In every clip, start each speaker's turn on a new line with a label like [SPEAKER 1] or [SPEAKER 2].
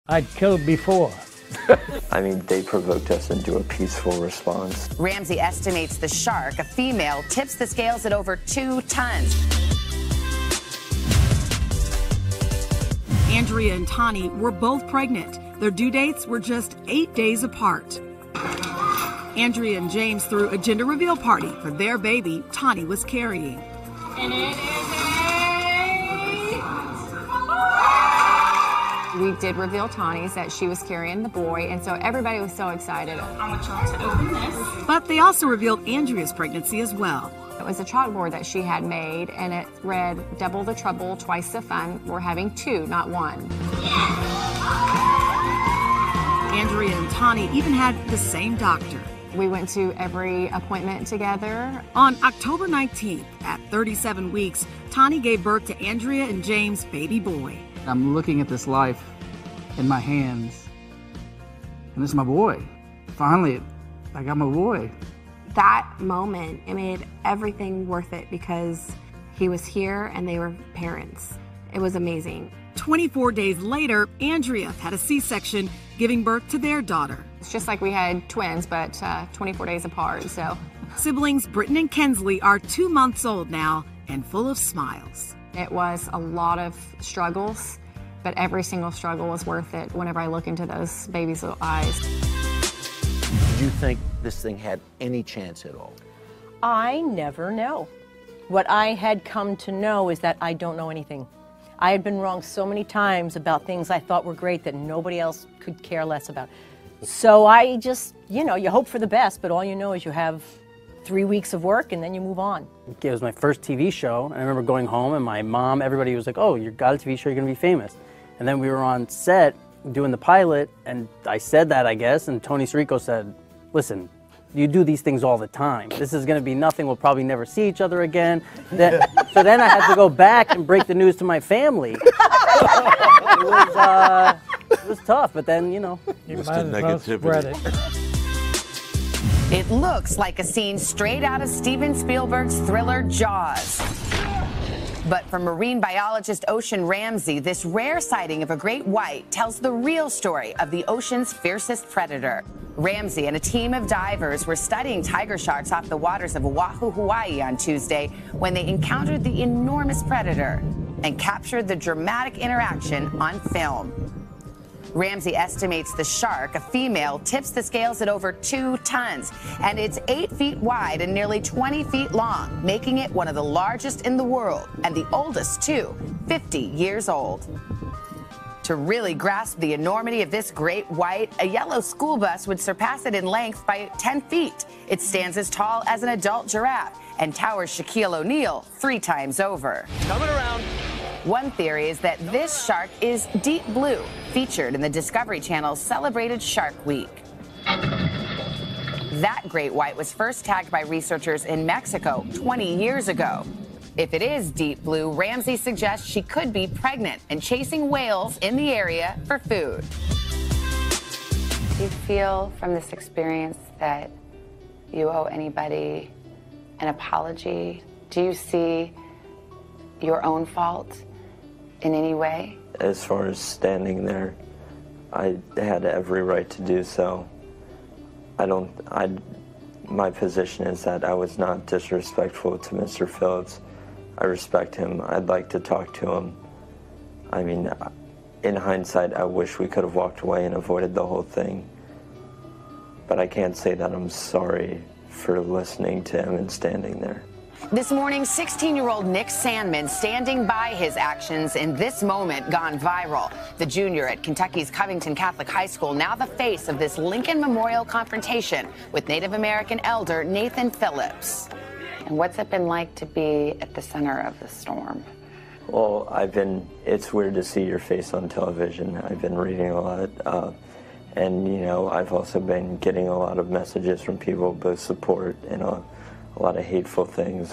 [SPEAKER 1] I'd killed before.
[SPEAKER 2] I mean, they provoked us into a peaceful response.
[SPEAKER 3] Ramsey estimates the shark, a female, tips the scales at over 2 tons.
[SPEAKER 4] Andrea and Tani were both pregnant. Their due dates were just 8 days apart. Andrea and James threw a gender reveal party for their baby Tani was carrying.
[SPEAKER 5] We did reveal Tani's that she was carrying the boy, and so everybody was so excited.
[SPEAKER 6] I want y'all to open this.
[SPEAKER 4] But they also revealed Andrea's pregnancy as well.
[SPEAKER 5] It was a chalkboard that she had made, and it read, "Double the trouble, twice the fun. We're having 2, not 1.
[SPEAKER 4] Andrea and Tani even had the same doctor.
[SPEAKER 5] We went to every appointment together.
[SPEAKER 4] On October 19th, at 37 weeks, Tani gave birth to Andrea and James' baby boy.
[SPEAKER 7] I'm looking at this life in my hands, and this is my boy. Finally, I got my boy.
[SPEAKER 5] That moment, it made everything worth it because he was here and they were parents. It was amazing.
[SPEAKER 4] 24 days later, Andrea had a C-section, giving birth to their daughter.
[SPEAKER 5] It's just like we had twins, but 24 days apart, so.
[SPEAKER 4] Siblings Britton and Kensley are 2 months old now and full of smiles.
[SPEAKER 5] It was a lot of struggles, but every single struggle was worth it whenever I look into those babies' little eyes.
[SPEAKER 8] Did you think this thing had any chance at all?
[SPEAKER 9] I never know. What I had come to know is that I don't know anything. I had been wrong so many times about things I thought were great that nobody else could care less about. So I just, you hope for the best, but all you know is you have 3 weeks of work and then you move on.
[SPEAKER 7] It was my first TV show. I remember going home and my mom, everybody was like, "Oh, you got a TV show, you're gonna be famous." And then we were on set doing the pilot, and I said that, I guess, and Tony Sirico said, "Listen, you do these things all the time. This is gonna be nothing, we'll probably never see each other again." So then I had to go back and break the news to my family. It was tough, but then,
[SPEAKER 1] You might as well spread it.
[SPEAKER 3] It looks like a scene straight out of Steven Spielberg's thriller Jaws. But for marine biologist Ocean Ramsey, this rare sighting of a great white tells the real story of the ocean's fiercest predator. Ramsey and a team of divers were studying tiger sharks off the waters of Oahu, Hawaii on Tuesday when they encountered the enormous predator and captured the dramatic interaction on film. Ramsey estimates the shark, a female, tips the scales at over 2 tons, and it's 8 feet wide and nearly 20 feet long, making it one of the largest in the world, and the oldest, too, 50 years old. To really grasp the enormity of this great white, a yellow school bus would surpass it in length by 10 feet. It stands as tall as an adult giraffe and towers Shaquille O'Neal 3 times over.
[SPEAKER 8] Coming around.
[SPEAKER 3] One theory is that this shark is deep blue, featured in the Discovery Channel's celebrated Shark Week. That great white was first tagged by researchers in Mexico 20 years ago. If it is deep blue, Ramsey suggests she could be pregnant and chasing whales in the area for food.
[SPEAKER 10] Do you feel from this experience that you owe anybody an apology? Do you see your own fault in any way?
[SPEAKER 2] As far as standing there, I had every right to do so. My position is that I was not disrespectful to Mr. Phillips. I respect him. I'd like to talk to him. I mean, in hindsight, I wish we could have walked away and avoided the whole thing. But I can't say that I'm sorry for listening to him and standing there.
[SPEAKER 3] This morning, 16-year-old Nick Sandman standing by his actions in this moment gone viral. The junior at Kentucky's Covington Catholic High School, now the face of this Lincoln Memorial confrontation with Native American elder Nathan Phillips.
[SPEAKER 10] And what's it been like to be at the center of the storm?
[SPEAKER 2] Well, it's weird to see your face on television. I've been reading a lot, and I've also been getting a lot of messages from people, both support and a lot of hateful things.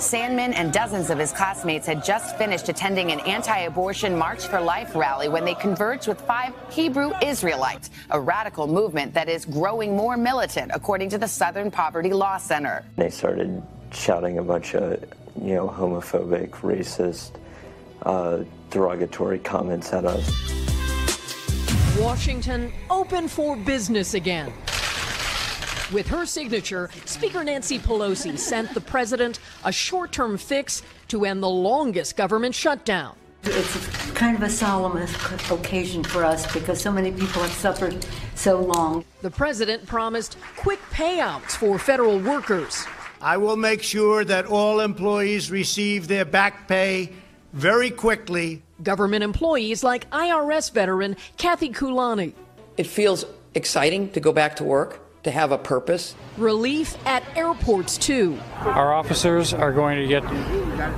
[SPEAKER 3] Sandman and dozens of his classmates had just finished attending an anti-abortion March for Life rally when they converged with 5 Hebrew Israelites, a radical movement that is growing more militant, according to the Southern Poverty Law Center.
[SPEAKER 2] They started shouting a bunch of, homophobic, racist, derogatory comments at us.
[SPEAKER 11] Washington open for business again. With her signature, Speaker Nancy Pelosi sent the president a short-term fix to end the longest government shutdown.
[SPEAKER 12] It's kind of a solemn occasion for us because so many people have suffered so long.
[SPEAKER 11] The president promised quick payouts for federal workers.
[SPEAKER 13] I will make sure that all employees receive their back pay very quickly.
[SPEAKER 11] Government employees like IRS veteran Kathy Kulani.
[SPEAKER 14] It feels exciting to go back to work, to have a purpose.
[SPEAKER 11] Relief at airports, too.
[SPEAKER 15] Our officers are going to get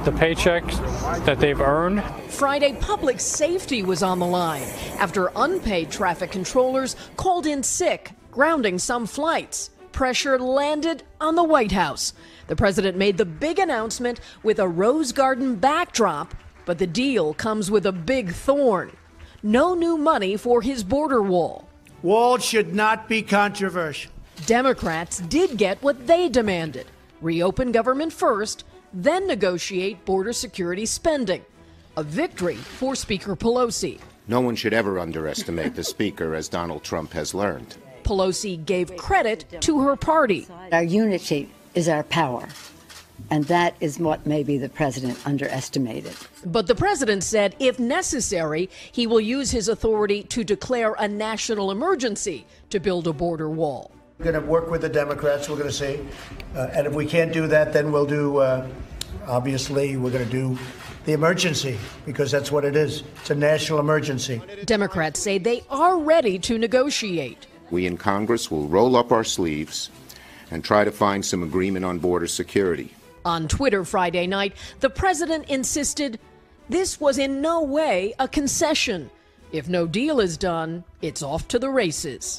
[SPEAKER 15] the paychecks that they've earned.
[SPEAKER 11] Friday, public safety was on the line after unpaid traffic controllers called in sick, grounding some flights. Pressure landed on the White House. The president made the big announcement with a Rose Garden backdrop, but the deal comes with a big thorn. No new money for his border wall.
[SPEAKER 13] Walls should not be controversial.
[SPEAKER 11] Democrats did get what they demanded. Reopen government first, then negotiate border security spending. A victory for Speaker Pelosi.
[SPEAKER 16] No one should ever underestimate the Speaker, as Donald Trump has learned.
[SPEAKER 11] Pelosi gave credit to her party.
[SPEAKER 12] Our unity is our power, and that is what maybe the president underestimated.
[SPEAKER 11] But the president said if necessary, he will use his authority to declare a national emergency to build a border wall.
[SPEAKER 13] We're going to work with the Democrats, we're going to see. And if we can't do that, then we'll do, obviously, we're going to do the emergency, because that's what it is. It's a national emergency.
[SPEAKER 11] Democrats say they are ready to negotiate.
[SPEAKER 16] We in Congress will roll up our sleeves and try to find some agreement on border security.
[SPEAKER 11] On Twitter Friday night, the president insisted this was in no way a concession. If no deal is done, it's off to the races.